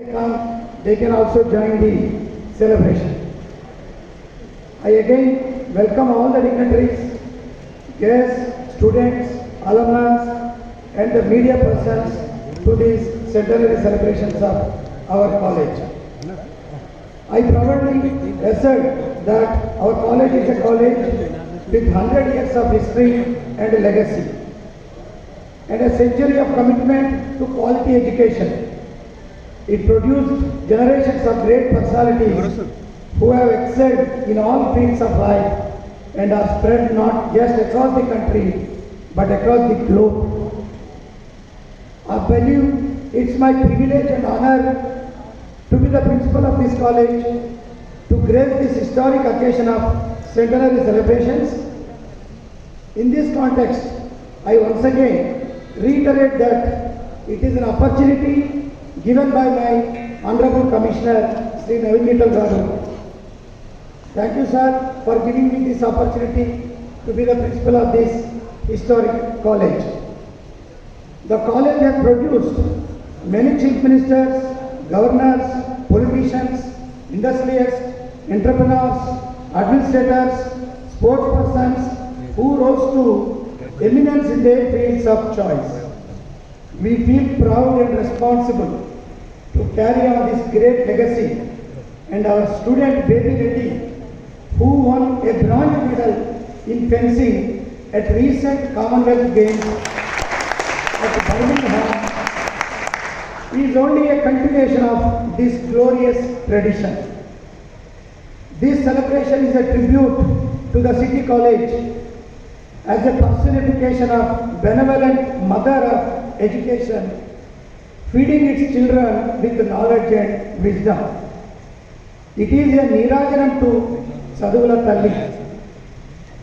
they come, they can also join the celebration. I again welcome all the dignitaries, guests, students, alumni, and the media persons to these centenary celebrations of our college. I proudly assert that our college is a college with 100 years of history and legacy, and a century of commitment to quality education. It produced generations of great personalities who have excelled in all fields of life and are spread not just across the country but across the globe. I believe it's my privilege and honor to be the principal of this college to grace this historic occasion of centenary celebrations. In this context, I once again reiterate that it is an opportunity given by my Honorable Commissioner, Sri Naveen Mittal Garu. Thank you, sir, for giving me this opportunity to be the principal of this historic college. The college has produced many chief ministers, governors, politicians, industrialists, entrepreneurs, administrators, sports persons who rose to eminence in their fields of choice. We feel proud and responsible to carry on this great legacy, and our student Baby Reddy, who won a bronze medal in fencing at recent Commonwealth Games at Birmingham, is only a continuation of this glorious tradition. This celebration is a tribute to the City College as a personification of benevolent mother of education, feeding its children with knowledge and wisdom. It is a Nirajanam to Chaduvula Talli,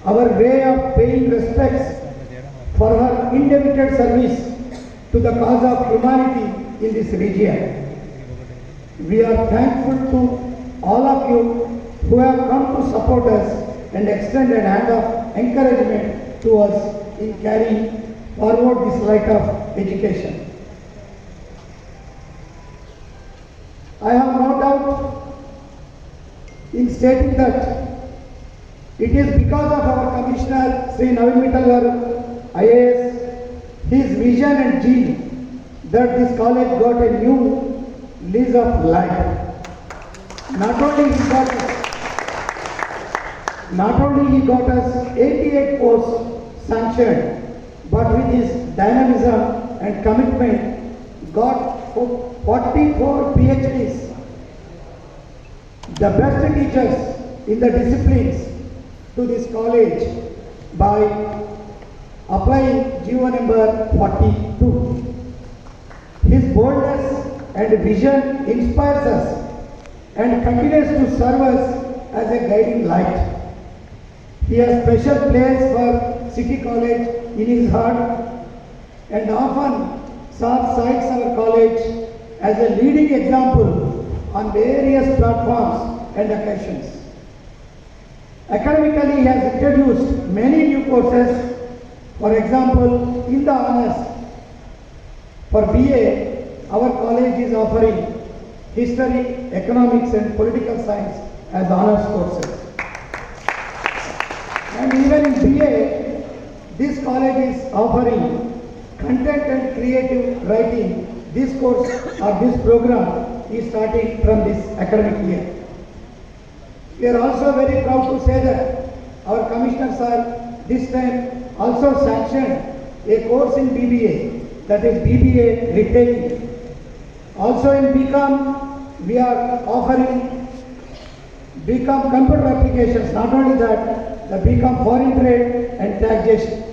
our way of paying respects for her indebted service to the cause of humanity in this region. We are thankful to all of you who have come to support us and extend a hand of encouragement to us in carrying forward this light of education. I have no doubt in stating that it is because of our Commissioner Sri Naveen Mittal Garu, IAS, his vision and zeal that this college got a new lease of life. Not only he got us 88 posts sanctioned, but with his dynamism and commitment got 44 PhDs. The best teachers in the disciplines to this college by applying GO number 42. His boldness and vision inspires us and continues to serve us as a guiding light. He has special place for City College in his heart and often cites our college as a leading example on various platforms and occasions. Academically, he has introduced many new courses. For example, in the honors, for BA, our college is offering History, Economics and Political Science as honors courses. And even in BA, this college is offering Content and Creative Writing. This course or this program is starting from this academic year. We are also very proud to say that our commissioners are this time also sanctioned a course in BBA, that is BBA Retailing. Also in BCom, we are offering BCom Computer Applications. Not only that, the BCom Foreign Trade and Taxation.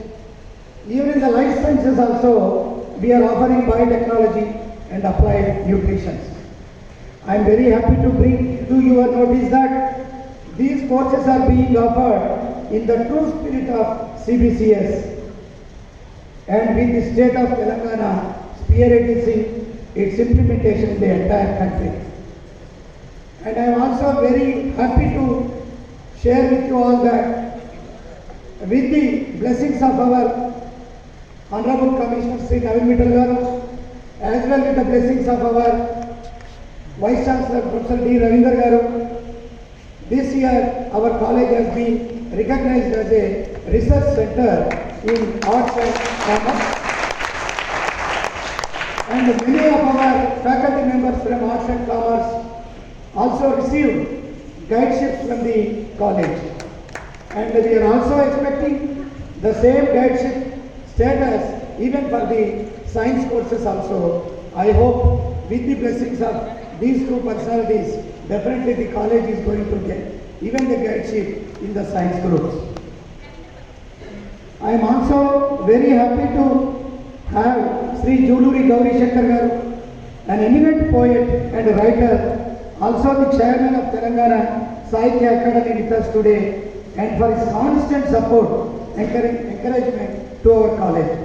Even in the life sciences also, we are offering biotechnology and applied nutrition. I am very happy to bring to your notice that these courses are being offered in the true spirit of CBCS and with the state of Telangana spearheading its implementation in the entire country. And I am also very happy to share with you all that with the blessings of our Honorable Commissioner Sri Naveen Mittal Garu, as well with the blessings of our Vice Chancellor Professor D. Ravindra Garu. This year, our college has been recognized as a research center in arts and commerce. And many of our faculty members from arts and commerce also received guideships from the college. And we are also expecting the same guideship status even for the science courses also. I hope with the blessings of these two personalities, definitely the college is going to get even the guideship in the science groups. I am also very happy to have Sri Juluri Gauri Shankar Garu, an eminent poet and writer, also the chairman of Telangana Sahitya Academy with us today, and for his constant support, encouragement to our college.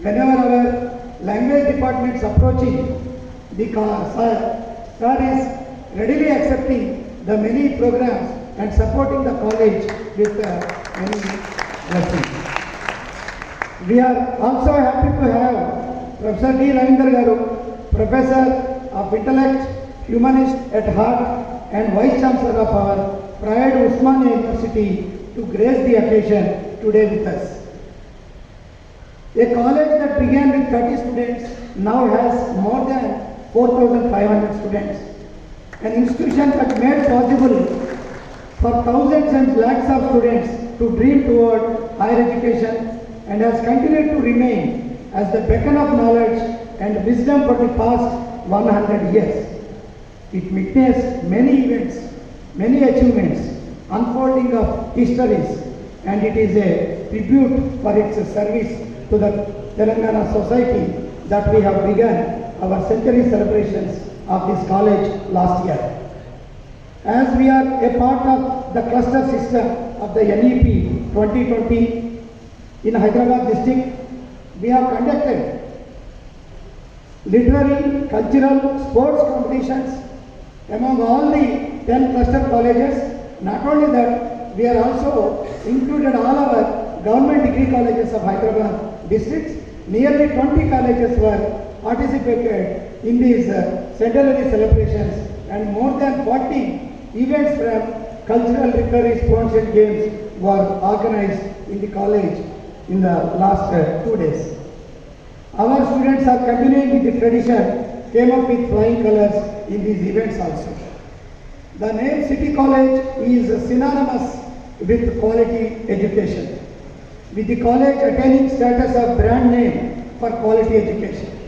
Whenever our language department is approaching, the sir is readily accepting the many programs and supporting the college with many blessings. We are also happy to have Professor D. Ravindra Garu, Professor of Intellect, Humanist at heart, and Vice Chancellor of our Pride Osmania University to grace the occasion today with us. A college that began with 30 students now has more than 4,500 students. An institution that made possible for thousands and lakhs of students to dream toward higher education and has continued to remain as the beacon of knowledge and wisdom for the past 100 years. It witnessed many events, many achievements, unfolding of histories, and it is a tribute for its service to the Telangana society that we have begun our centenary celebrations of this college last year. As we are a part of the cluster system of the NEP 2020 in Hyderabad district, we have conducted literary, cultural, sports competitions among all the 10 cluster colleges. Not only that, we are also included all our government degree colleges of Hyderabad districts. Nearly 20 colleges were participated in these centenary celebrations, and more than 40 events from cultural, literary, sports and games were organized in the college in the last 2 days. Our students are continuing with the tradition, came up with flying colors in these events also. The name City College is synonymous with quality education, with the college attaining status of brand name for quality education.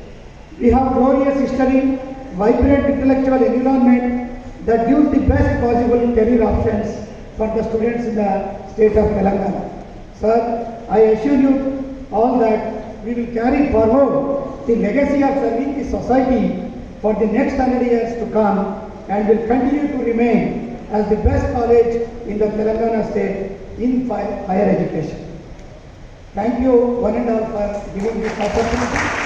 We have glorious history, vibrant intellectual environment that gives the best possible career options for the students in the state of Telangana. Sir, I assure you all that we will carry forward the legacy of serving the society for the next 100 years to come, and will continue to remain as the best college in the Telangana state in higher education. Thank you one and all for giving this opportunity.